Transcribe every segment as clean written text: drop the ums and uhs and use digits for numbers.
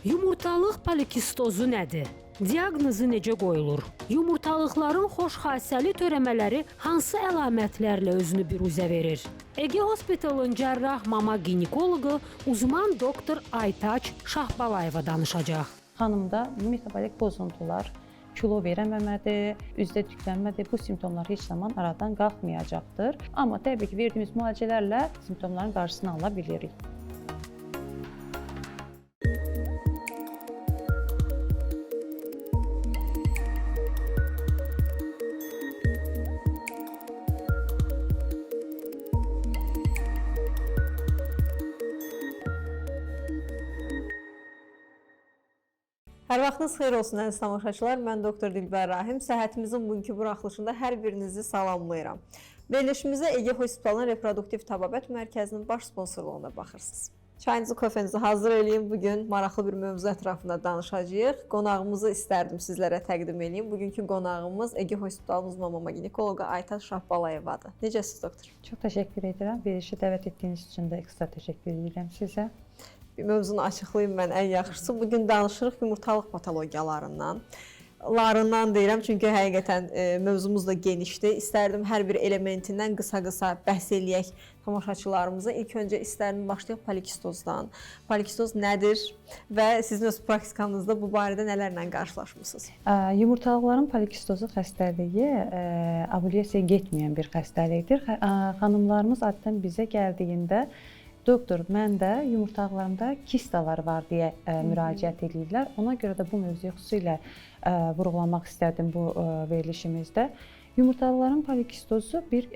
Yumurtalıq polikistozu nədir? Diaqnozu necə qoyulur? Yumurtalıqların xoş xassəli törəmələri hansı əlamətlərlə özünü biruzə verir? Ege Hospitalın cərrah mama ginekoloqu uzman doktor Aytaç Şahbalayeva danışacaq. Xanımda metabolik pozuntular, kilo verəməmədir, üzdə tüklənmədir. Bu simptomlar heç zaman aradan qalxmayacaqdır. Amma təbii ki, verdiyimiz müalicələrlə simptomların qarşısını ala bilirik. Hər vaxtınız xeyir olsun əziz tamaşaçılar. Mən doktor Dilbər Rahim. Səhhətimizin bugünkü buraxılışında hər birinizi salamlayıram. Verilişimizə Ege Hospitalın Reproduktiv Təbabət Mərkəzinin baş sponsorluğuna baxırsınız. Çayınızı, kofenizi hazır eləyin. Bugün maraqlı bir mövzu ətrafında danışacağıq. Qonağımızı istərdim sizlərə təqdim edeyim. Bugünkü qonağımız Ege Hospitalın uzman mama ginekoloqu Aytaç Şahbalayevadır. Necəsiniz doktor? Çox təşəkkür edirəm. Verilişə dəvət etdiyiniz üçün də ekstra təşəkkür edirəm sizə. Bir mövzunu açıqlayayım mən ən yaxşısı. Bugün danışırıq yumurtalıq patologiyalarından. Larından deyirəm, çünki həqiqətən mövzumuz da genişdir. İstərdim hər bir elementindən qısa-qısa bəhs eləyək tamaşaçılarımıza. İlk öncə istərdim başlayaq polikistozdan. Polikitoz nədir və sizin öz praktikanızda bu barədə nələrlə qarşılaşmısınız? Yumurtalıqların polikistozu xəstəliyi ovulyasiyaya getməyən bir xəstəlikdir. Xanımlarımız adətən bizə gəldiyində doktor, məndə yumurtalıqlarımda kistalar var deyə müraciət edirlər. Ona görə də bu mövzuyu xüsusilə vurğulamaq istərdim bu verilişimizdə. Yumurtalıqların polikistozu bir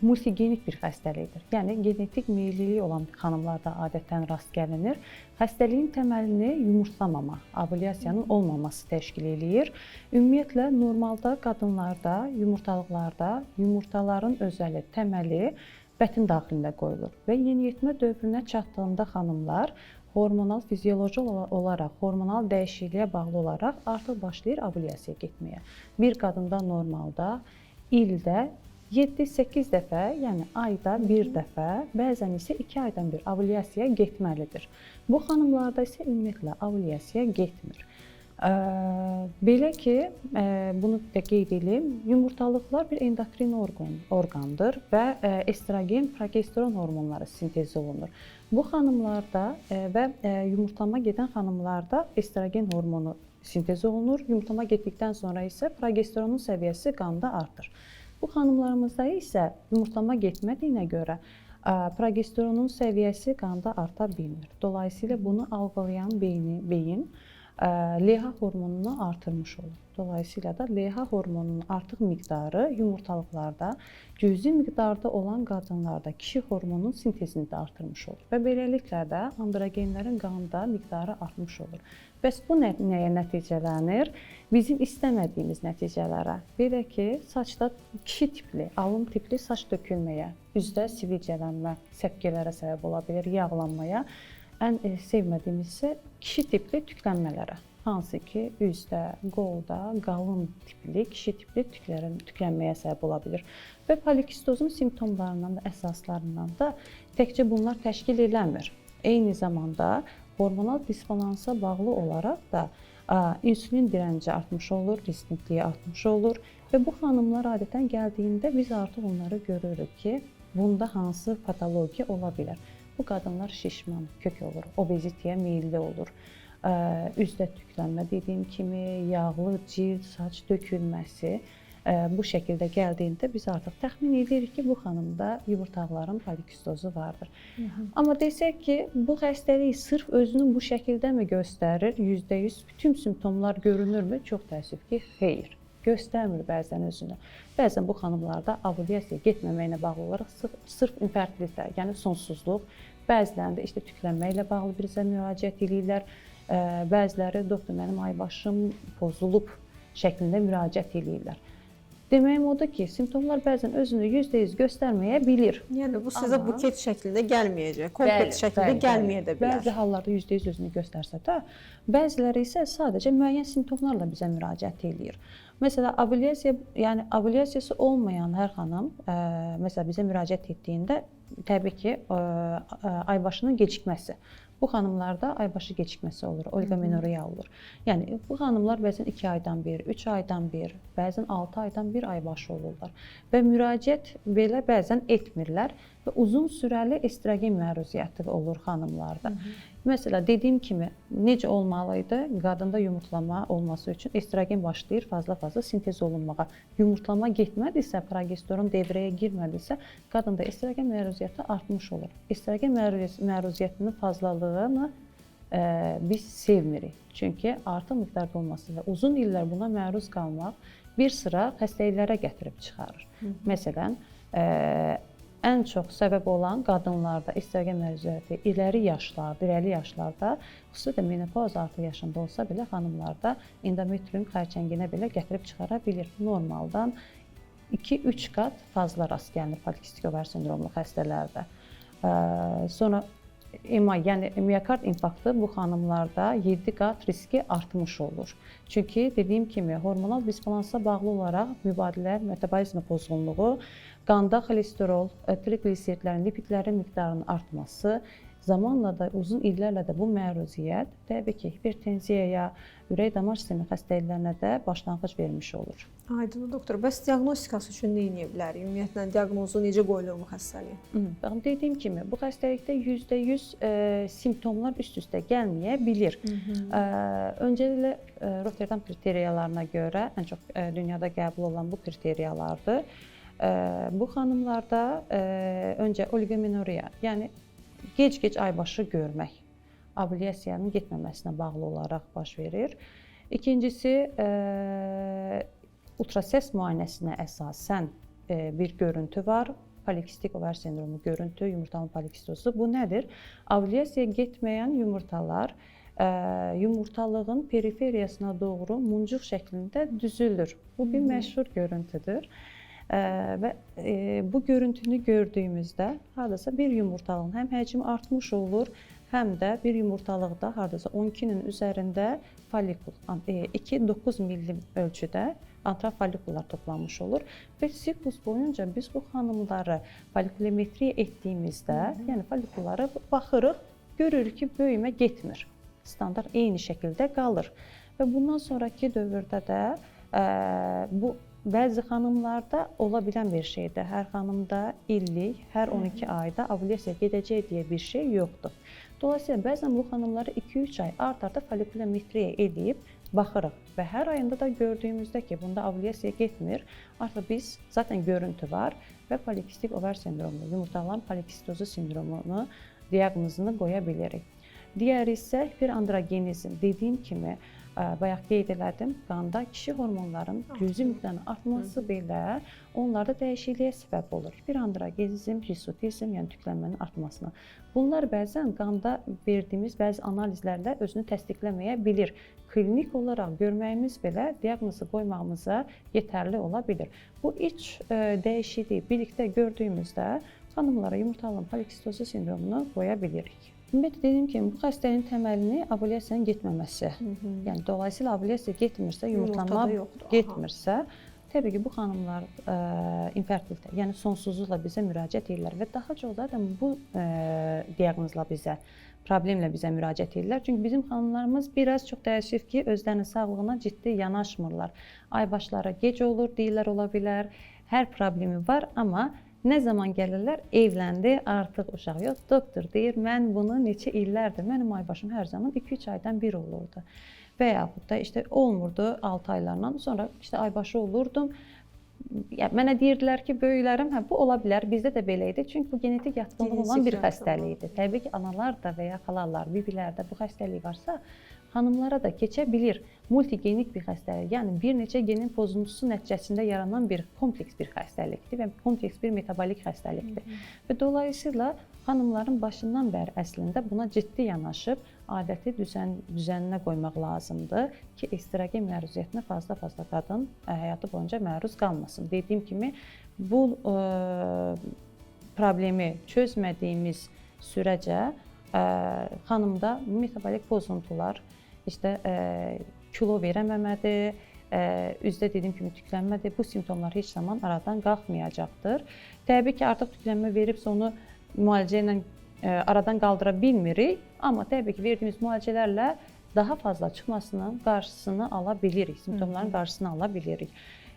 multigenik bir xəstəlikdir. Yəni genetik meyilliyi olan xanımlarda adətən rast gəlinir. Xəstəliyin təməlini yumurtlamama, ovulyasiyanın olmaması təşkil eləyir. Ümumiyyətlə normalda qadınlarda, yumurtalıqlarda yumurtaların özəli, təməli bətin daxilində qoyulur və yeniyetmə dövrünə çatdığında xanımlar hormonal, fizioloji olaraq, hormonal dəyişikliyə bağlı olaraq artıq başlayır ovulyasiyaya getməyə. Bir qadında normalda ildə 7-8 dəfə, yəni ayda bir dəfə, bəzən isə 2 aydan bir ovulyasiyaya getməlidir. Bu xanımlarda isə ümumiyyətlə ovulyasiyaya getmir. Belə ki, bunu da qeyd edeyim, yumurtalıqlar bir endokrin orqandır və estrogen, progesteron hormonları sintez olunur. Bu xanımlarda və yumurtlama gedən xanımlarda estrogen hormonu sintez olunur. Yumurtlama getdikdən sonra isə progesteronun səviyyəsi qanda artır. Bu xanımlarımızda isə yumurtlama getmədiyinə görə progesteronun səviyyəsi qanda arta bilmir. Dolayısıyla bunu algılayan beyin LH hormonunu artırmış olur. Dolayısıyla da LH hormonunun artıq miqdarı yumurtalıqlarda, cüzi miqdarda olan qadınlarda kişi hormonunun sintezini də artırmış olur. Və beləliklə də androgenlərin qanda miqdarı artmış olur. Bəs bu nəyə nəticələnir? Bizim istəmədiyimiz nəticələrə. Belə ki, saçda kişi tipli, alın tipli saç tökülməyə, üzdə sivilcələnmə, səpkələrə səbəb ola bilir, yağlanmaya. Ən sevmədiyimiz isə kişi tipli tüklənmələrə. Hansı ki, üzdə, qolda qalın tipli, kişi tipli tüklənməyə səbəb ola bilir. Və polikistozun simptomlarından da, əsaslarından da təkcə bunlar təşkil eləmir. Eyni zamanda hormonal disbalansa bağlı olaraq da insulin dirənci artmış olur, rezistentliyi artmış olur və bu xanımlar adətən gəldiyində biz artıq onları görürük ki, bunda hansı patologiya ola bilər. Bu qadınlar şişman, kök olur, obezitəyə meyilli olur. Üzdə tüklənmə dediyim kimi, yağlı cilt, saç tökülməsi bu şəkildə gəldiyində biz artıq təxmin edirik ki, bu xanımda yumurtalıqların polikistozu vardır. Amma desək ki, bu xəstəlik sırf özünü bu şəkildə mi göstərir? %100 bütün simptomlar görünürmü? Çox təəssüf ki, xeyr. Göstərmir bəzən özünü. Bəzən bu xanımlarda ovulyasiyaya getməməyinə bağlı olaraq sırf infertilitə, yəni sonsuzluq, bəzilərində işte tüklənmə ilə bağlı bizə müraciət edirlər. Bəziləri doktor mənim aybaşım pozulub şəklində müraciət edirlər. Deməyim odur ki, simptomlar bəzən özünü %100 göstərməyə bilir. Yəni bu sizə buket şəklində gəlməyəcək, kompleks şəkildə gəlməyə də bilər. Bəzi hallarda %100 özünü göstərsə də, bəziləri isə sadəcə müəyyən simptomlarla bizə müraciət edir. Məsələn, ovulyasiyası olmayan hər xanım, məsələn bizə müraciət etdiyində təbii ki, aybaşının gecikməsi. Bu xanımlarda aybaşı gecikməsi olur, oligomenorreya olur. Yəni bu xanımlar bəzən 2 aydan bir, 3 aydan bir, bəzən 6 aydan bir aybaşı olurlar və müraciət belə bəzən etmirlər və uzun sürəli estrogen məruziyəti olur xanımlarda. Məsələn, dediyim kimi necə olmalı idi? Qadında yumurtlama olması üçün estrogen başlayır fazla sintez olunmağa. Yumurtlama getmədisə, progesteron devrəyə girmədisə, qadında estrogen məruziyəti artmış olur. Estrogen məruziyətinin fazlalığını biz sevmirik. Çünki artıq miqdarda olması və uzun illər buna məruz qalmaq bir sıra xəstəliklərə gətirib çıxarır. Məsələn, ən çox səbəb olan qadınlarda estrogen məruziyəti irəli yaşlarda, xüsusilə menopoz artıq yaşında olsa belə xanımlarda endometrium xərçənginə belə gətirib çıxara bilir. Normaldan 2-3 qat fazla rast gəlinir polikistik ovar sindromlu xəstələrdə. Sonra EMA, yəni miokard infarktı bu xanımlarda 7 qat riski artmış olur. Çünki dediyim kimi hormonal disbalansa bağlı olaraq mübadilə, metabolizm pozğunluğu, qanda xolesterol, triqliseridlərin, lipidlərin miqdarının artması, zamanla da uzun illərlə də bu məruziyyət təbii ki, hipertensiyaya, ürək-damar sistemi xəstəliklərinə də başlanğıc vermiş olur. Aydın doktor, bəs diaqnostikası üçün nə edə bilərik? Ümumiyyətlə diaqnozu necə qoyulur bu xəstəliyə? Baxın, dediyim kimi bu xəstəlikdə %100 simptomlar üst-üstə gəlməyə bilir. Öncəliklə Rotterdam kriteriyalarına görə ən çox dünyada qəbul olunan bu kriteriyalardır. Bu xanımlarda öncə oligomenorreya, yəni gec-gec aybaşı görmək, ovulyasiyanın getməməsinə bağlı olaraq baş verir. İkincisi, ultrasəs müayinəsinə əsasən bir görüntü var. Polikistik ovar sindromu görüntü, yumurtalama polikistozu. Bu nədir? Ovulyasiyaya getməyən yumurtalar yumurtalığın periferiyasına doğru muncuq şəklində düzülür. Bu bir məşhur görüntüdür. Və bu görüntünü gördüyümüzdə hardasa bir yumurtalığın həm həcmi artmış olur, həm də bir yumurtalıqda hardasa 12-nin üzərində folikul, 2-9 millim ölçüdə antrafollikullar toplanmış olur və siklus boyunca biz bu xanımları folikulometriya etdiyimizdə, yəni folikullara baxırıq, görürük ki, böyümə getmir. Standart eyni şəkildə qalır və bundan sonraki dövrdə də bu bəzi xanımlarda ola bilən bir şeydir. Hər xanımda illik, hər 12 ayda ovulyasiya gedəcək deyə bir şey yoxdur. Dolayısıyla bəzən bu xanımları 2-3 ay art-arda folikulometriya edib baxırıq və hər ayında da gördüyümüzdə ki, bunda ovulyasiya getmir, artıq biz zaten görüntü var və polikistik ovar sindromu, yumurtaların polikistozu sindromunu diaqnozunu qoya bilirik. Digəri isə hiperandrogenizm. Dediyim kimi, bayaq qeyd elədim, qanda kişi hormonların cüzi miqdarının artması belə onlarda dəyişikliyə səbəb olur. Hiperandrogenizm, hirsutizm, yəni tüklənmənin artmasına. Bunlar bəzən qanda verdiyimiz bəzi analizlərlə özünü təsdiqləməyə bilir. Klinik olaraq görməyimiz belə diaqnozu qoymağımıza yetərli ola bilir. Bu üç dəyişikliyi birlikdə gördüyümüzdə xanımlara yumurtalama polikistozu sindromunu qoya bilirik. Ümumiyyətlə dediyim kimi, bu xəstəliyin təməlini ovulyasiyanın getməməsi. Yəni dolayısıyla ovulyasiya getmirsə, yumurtlama getmirsə, təbii ki, bu xanımlar infertilitə, yəni sonsuzluqla bizə müraciət edirlər və daha çox da bu diaqnozla bizə, problemlə bizə müraciət edirlər. Çünki bizim xanımlarımız biraz çox təəssüf ki, özlərinin sağlığına ciddi yanaşmırlar. Aybaşları gec olur, deyirlər ola bilər, hər problemi var, amma nə zaman gəlirlər, evləndi, artıq uşaq yox. Doktor deyir, mən bunu neçə illərdir, mənim aybaşım hər zaman 2-3 aydan bir olurdu. Və yaxud da işte olmurdu 6 aylardan sonra işte aybaşı olurdum. Yəni, mənə deyirdilər ki, böyüklərim, bu ola bilər, bizdə də belə idi. Çünki bu genetik yatkınlığı olan bir xəstəlikdir. Təbii ki, analar da və ya xalalar, bibilərdə bu xəstəlik varsa, xanımlara da keçə bilir. Multigenik bir xəstəlik, yəni bir neçə genin pozuntusu nəticəsində yaranan bir kompleks bir xəstəlikdir və kompleks bir metabolik xəstəlikdir. Və dolayısıyla xanımların başından bəri əslində buna ciddi yanaşıb, adəti düzəninə qoymaq lazımdır ki, estrogen məruziyyətinə fazla qadın həyatı boyunca məruz qalmasın. Dediyim kimi, bu problemi çözmədiyimiz sürəcə xanımda metabolik pozuntular, kilo verəməmədir, üzdə dediyim kimi tüklənmədir, bu simptomlar heç zaman aradan qalxmayacaqdır. Təbii ki, artıq tüklənmə veribsə onu müalicə ilə aradan qaldıra bilmirik, amma təbii ki, verdiyimiz müalicələrlə daha fazla çıxmasının qarşısını ala bilirik, simptomların qarşısını ala bilirik.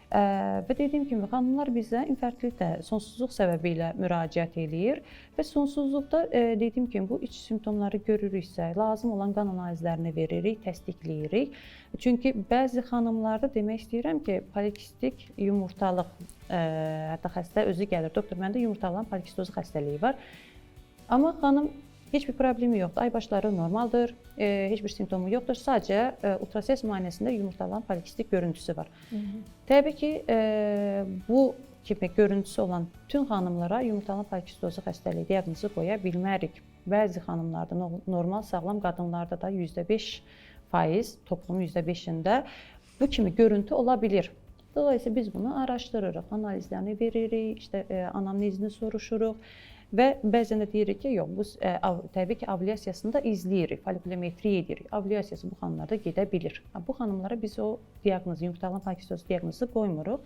Və dediyim kimi, xanımlar bizə infertilitə, sonsuzluq səbəbi ilə müraciət eləyir və sonsuzluqda dediyim kimi, bu iç simptomları görürüksə, lazım olan qan analizlərini veririk, təsdiqləyirik. Çünki bəzi xanımlarda demək istəyirəm ki, polikistik yumurtalıq, hətta xəstə özü gəlir, doktor, məndə yumurtalığın polikistozu xəstəliyi var. Amma xanım heç bir problemi yoxdur, ay başları normaldır, heç bir simptomu yoxdur, sadəcə ultrasəs müayinəsində yumurtalığın polikistik görüntüsü var. Təbii ki, bu kimi görüntüsü olan bütün xanımlara yumurtalığın polikistozu xəstəliyi diaqnozu qoya bilmərik. Bəzi xanımlarda, normal sağlam qadınlarda da %5%, toplumun %5-də bu kimi görüntü ola bilir. Dolayısıyla biz bunu araşdırırıq, analizlərini veririk, anamnezini soruşuruq. Və bəzən də deyirik ki, yox, bu təbii ki, ovulyasiyasını da izləyirik, folikulometriya edirik. Ovulyasiyası bu xanımlarda gedə bilir. Bu xanımlara biz o diaqnozu, yumurtalığın polikistozu diaqnozu qoymuruq.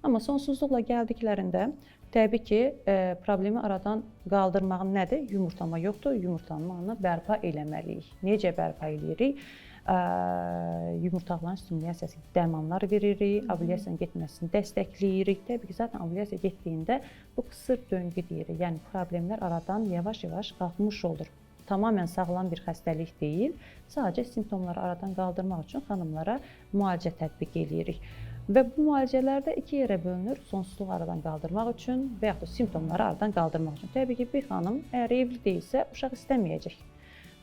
Amma sonsuzluqla gəldiklərində təbii ki, problemi aradan qaldırmağın nədir? Yumurtlama yoxdur, yumurtlanmanı bərpa eləməliyik. Necə bərpa eləyirik? Yumurtaqların stimuliyasiyası dərmanlar veririk, ovulyasiyanın getməsini dəstəkləyirik. Təbii ki, zaten ovulyasiya getdiyində bu qısır döngü deyirik. Yəni, problemlər aradan yavaş-yavaş qalxmış olur. Tamamilə sağlam bir xəstəlik deyil, sadəcə simptomları aradan qaldırmaq üçün xanımlara müalicə tətbiq eləyirik. Və bu müalicələr də iki yerə bölünür, sonsuzluq aradan qaldırmaq üçün və yaxud da simptomları aradan qaldırmaq üçün. Təbii ki, bir xanım əgər evli deyilsə, uşaq istəməyəcək.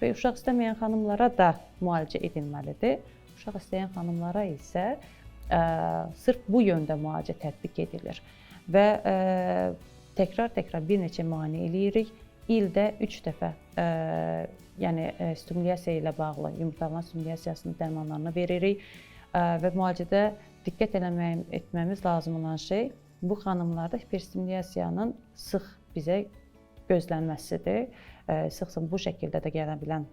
Və uşaq istəməyən xanımlara da müalicə edilməlidir. Uşaq istəyən xanımlara isə sırf bu yöndə müalicə tətbiq edilir. Və təkrar bir neçə müayinə eləyirik. İldə 3 dəfə yəni stimuliyasiya ilə bağlı yumurtalığın stimuliyasiyasının dərmanlarını veririk. Və müalicədə diqqət etməmiz lazım olan şey bu xanımlarda hiperstimuliyasiyanın sıx bizə gözlənməsidir. Sıx-sıx bu şəkildə də gələ bilən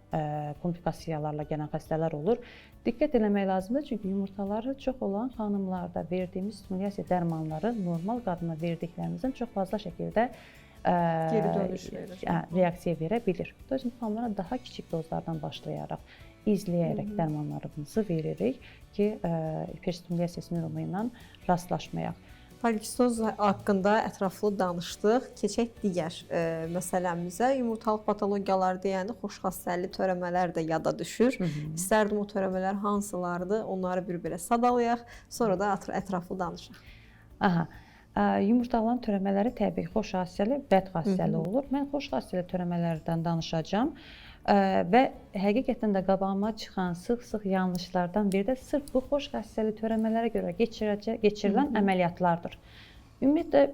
komplikasiyalarla gələn xəstələr olur. Diqqət eləmək lazımdır, çünki yumurtaları çox olan xanımlarda verdiyimiz stimuliyasiya dərmanları normal qadına verdiklərimizdən çox fazla şəkildə geri dönüş verir. Reaksiya verə bilir. Dolayısıyla xanımlara daha kiçik dozlardan başlayaraq, izləyərək dərmanlarımızı veririk ki, hiperstimuliyasiya sindromu ilə rastlaşmayaq. Polikistoz haqqında ətraflı danışdıq. Keçək digər məsələmizə. Yumurtalıq patologiyaları deyəndə xoşxassəli törəmələr də yada düşür. İstərdim o törəmələr hansılardır, onları bir-birə sadalayaq, sonra da ətraflı danışaq. Yumurtalığın törəmələri təbii ki, xoşxassəli, bədxassəli olur. Mən xoşxassəli törəmələrdən danışacağam. Və həqiqətən də qabağıma çıxan sıx-sıx yanlışlardan biri də sırf bu xoşxassəli törəmələrə görə keçirilən əməliyyatlardır. Ümumiyyətlə,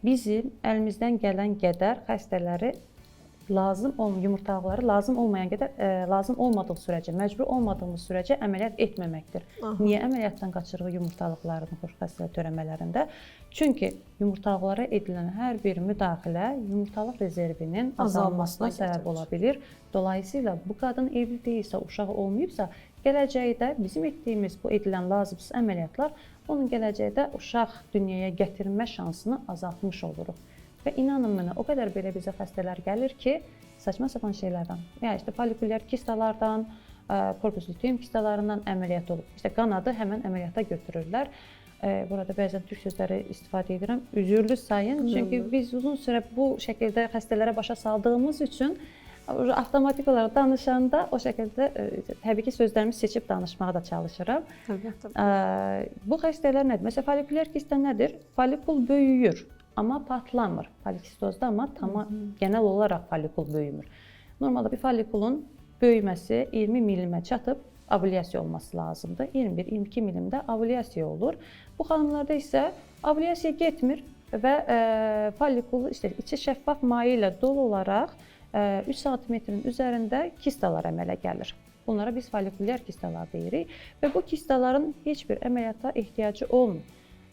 bizim əlimizdən gələn qədər xəstələri yumurtalıqları lazım olmayan qədər, lazım olmadığı sürəcə, məcbur olmadığımız sürəcə əməliyyat etməməkdir. Niyə əməliyyatdan qaçırıq yumurtalıqlarının xoşxassəli törəmələrində? Çünki yumurtalıqlara edilən hər bir müdaxilə yumurtalıq rezervinin azalmasına səbəb ola bilir. Dolayısıyla bu qadın evli deyilsə, uşağı olmayıbsa, gələcəkdə bizim etdiyimiz bu edilən lazımsız əməliyyatlar onun gələcəkdə uşaq dünyaya gətirmə şansını azaltmış oluruq. Və inanın mənə, o qədər belə bizə xəstələr gəlir ki, saçma sapan şeylərdən, yəni folikulyar kistalardan, korpus luteum kistalarından əməliyyat olub. Qanadı həmən əməliyyata götürürlər. Burada bəzən türk sözləri istifadə edirəm. Üzürlü sayın, çünki biz uzun sürə bu şəkildə xəstələrə başa saldığımız üçün avtomatik olaraq danışanda o şəkildə təbii ki, sözlərimi seçib danışmağa da çalışıram. Bu xəstələr nədir? Məsələn, folikulyar kista nədir? Folikul böyüyür. Amma patlamır polikistozda, amma genel olaraq folikul böyümür. Normalda bir folikulun böyüməsi 20 milimə çatıb ovulyasiya olması lazımdır. 21-22 milimdə ovulyasiya olur. Bu xanımlarda isə ovulyasiya getmir və folikul içi şəffaf maye ilə dolu olaraq 3 sm-in üzərində kistalar əmələ gəlir. Bunlara biz folikulyar kistalar deyirik və bu kistaların heç bir əməliyyata ehtiyacı olmur.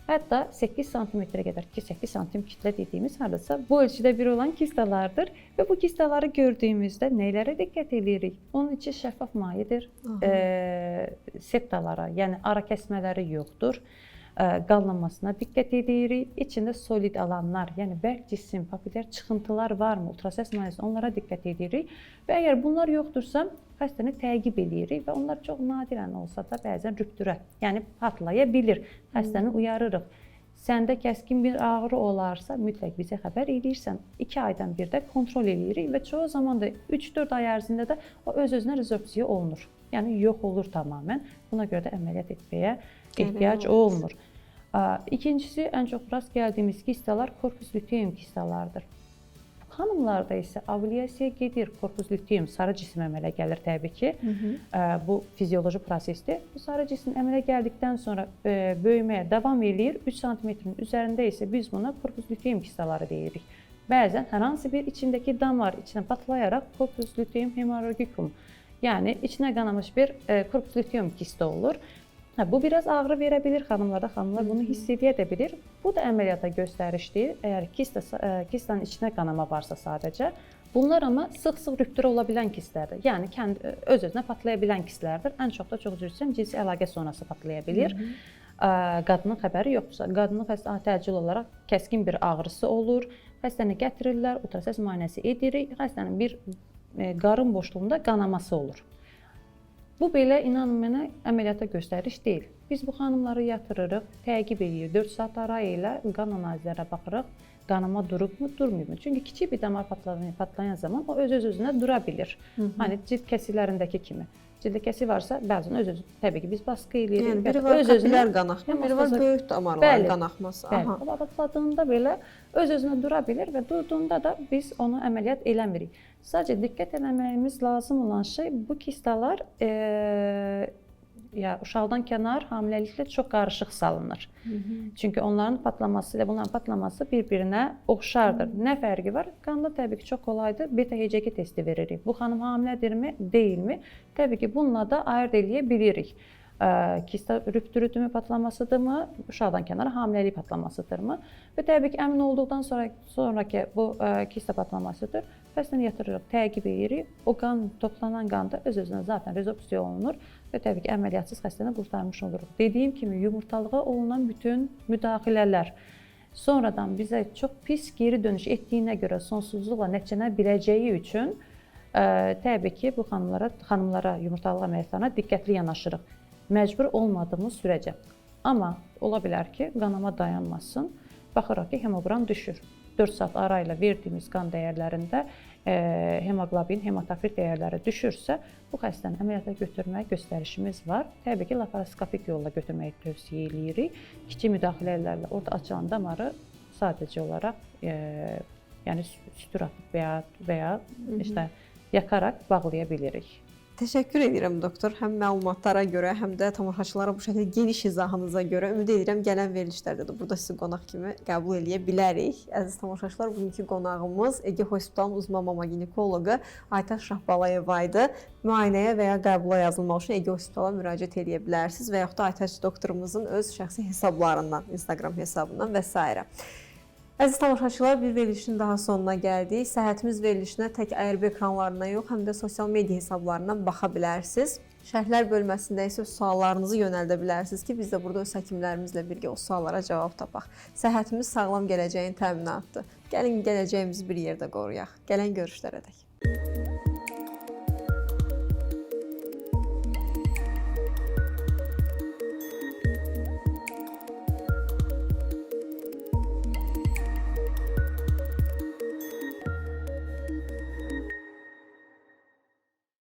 Hətta 8 sm-ə qədər ki, 8 sm kütlə dediyimiz hardasa bu ölçüdə bir olan kistalardır və bu kistaları gördüyümüzdə nələrə diqqət edirik? Onun içi şəffaf mayedir, septalara, yəni ara kəsmələri yoxdur. qalınmasına diqqət edirik. İçində solid alanlar, yəni bərk cisim, papilyar çıxıntılar varmı, ultrasəs müayinəsi onlara diqqət edirik. Və əgər bunlar yoxdursa, xəstəni təqib edirik və onlar çox nadirən olsa da bəzən rüptürə, yəni patlaya bilir. Xəstəni uyarırıq. Səndə kəskin bir ağrı olarsa, mütləq bizə xəbər edirsən. 2 aydan bir də kontrol edirik və çoxu zaman da 3-4 ay ərzində də o öz-özünə rezorpsiya olunur. Yəni yox olur tamamilə. Buna görə də əməliyyat etməyə ehtiyac olmur. İkincisi, ən çox rast gəldiyimiz kistalar korpus luteum kistalardır. Xanımlarda isə ovulasiya gedir, korpus luteum, sarı cisim əmələ gəlir təbii ki. Bu fizioloji prosesdir. Bu sarı cisim əmələ gəldikdən sonra böyüməyə davam edir. 3 sm-in üzərində isə biz buna korpus luteum kistaları deyirik. Bəzən hər hansı bir içindəki damar içinə patlayaraq korpus luteum hemorragicum, yəni içinə qanamış bir korpus luteum kista olur. Bu biraz ağrı verə bilir xanımlarda, xanımlar bunu hiss edə də bilir. Bu da əməliyyata göstərişdir. Əgər kistanın içinə qanama varsa sadəcə. Bunlar amma sıx-sıx rüptürə ola bilən kistlərdir. Yəni öz-özünə patlaya bilən kistlərdir. Ən çox da çox üzr cinsi əlaqə sonrası patlaya bilir. Qadının xəbəri yoxdursa, qadının xəstə təcil olaraq kəskin bir ağrısı olur. Xəstəni gətirirlər, ultrasəs müayinəsi edirik. Xəstənin bir qarın boşluğunda qanaması olur. Bu belə inanın mənə əməliyyata göstəriş deyil. Biz bu xanımları yatırırıq, təqib edirik. 4 saat arayı ilə qan analizlərə baxırıq. Qanama durubmu, durmuyubmu? Çünki kiçik bir damar patlayan zaman o öz-özünə dura bilir. Hani cilt kəsiklərindəki kimi. Cildə kəsik varsa, bəzən öz-özünə təbii ki biz baskı eləyirik. Yəni biri var kapillər qanaxma, biri var böyük damarların qanaxması. Bəli, o patladığında belə öz-özünə dura bilir və durduğunda da biz onu əməliyyat eləmirik. Sadəcə diqqət etməyimiz lazım olan şey bu kistalar uşaqdan kənar hamiləliklə çox qarışıq salınır. Çünki onların patlaması ilə bunların patlaması bir-birinə oxşardır. Nə fərqi var? Qanda təbii ki çox kolaydır. Beta-HCG testi veririk. Bu xanım hamilədirmi, deyilmi? Təbii ki bununla da ayırd eləyə bilirik. Kista rüptürüdürmü, patlamasıdırmı, uşaqdan kənara hamiləlik patlamasıdırmı? Və təbii ki əmin olduqdan sonraki bu kista patlamasıdır. Xəstəni yatırırıq, təqib edirik. O qan, toplanan qanda öz-özünə zaten rezorpsiya olunur və təbii ki əməliyyatsız xəstəni qurtarmış oluruq. Dediyim kimi yumurtalığa olunan bütün müdaxilələr sonradan bizə çox pis geri dönüş etdiyinə görə sonsuzluqla nəticələnə biləcəyi üçün təbii ki bu xanımlara yumurtalıq əməliyyatlarına diqqətli yanaşırıq. Məcbur olmadığımız sürəcə. Amma ola bilər ki, qanama dayanmasın. Baxırıq ki, hemoqram düşür. 4 saat arayla verdiyimiz qan dəyərlərində hemoqlobin, hematokrit dəyərləri düşürsə, bu xəstəni əməliyyata götürmək göstərişimiz var. Təbii ki, laparoskopik yolla götürməyi tövsiyə edirik. Kiçik müdaxilələrlə orada açılan damarı sadəcə olaraq yəni sütür atıb və ya işte yakaraq bağlaya bilirik. Təşəkkür edirəm doktor. Həm məlumatlara görə, həm də tamaşaçılara bu şəkildə geniş izahınıza görə ümid edirəm gələn verilişlərdə də burada sizi qonaq kimi qəbul eləyə bilərik. Əziz tamaşaçılar, bugünkü qonağımız Ege Hospitalının uzman mama ginekoloqu Aytaç Şahbalayeva idi. Müayinəyə və ya qəbula yazılmaq üçün Ege Hospitala müraciət edə bilərsiniz və yaxud da Aytaç doktorumuzun öz şəxsi hesablarından, Instagram hesabından və s. Əziz tamaşaçılar, bir verilişin daha sonuna gəldik. Səhhətimiz verilişinə tək ARB ekranlarından yox, həm də sosial media hesablarından baxa bilərsiniz. Şərhlər bölməsində isə suallarınızı yönəldə bilərsiniz ki, biz də burada öz həkimlərimizlə birgə o suallara cavab tapaq. Səhhətimiz sağlam gələcəyin təminatıdır. Gəlin gələcəyimizi bir yerdə qoruyaq. Gələn görüşlərə dək.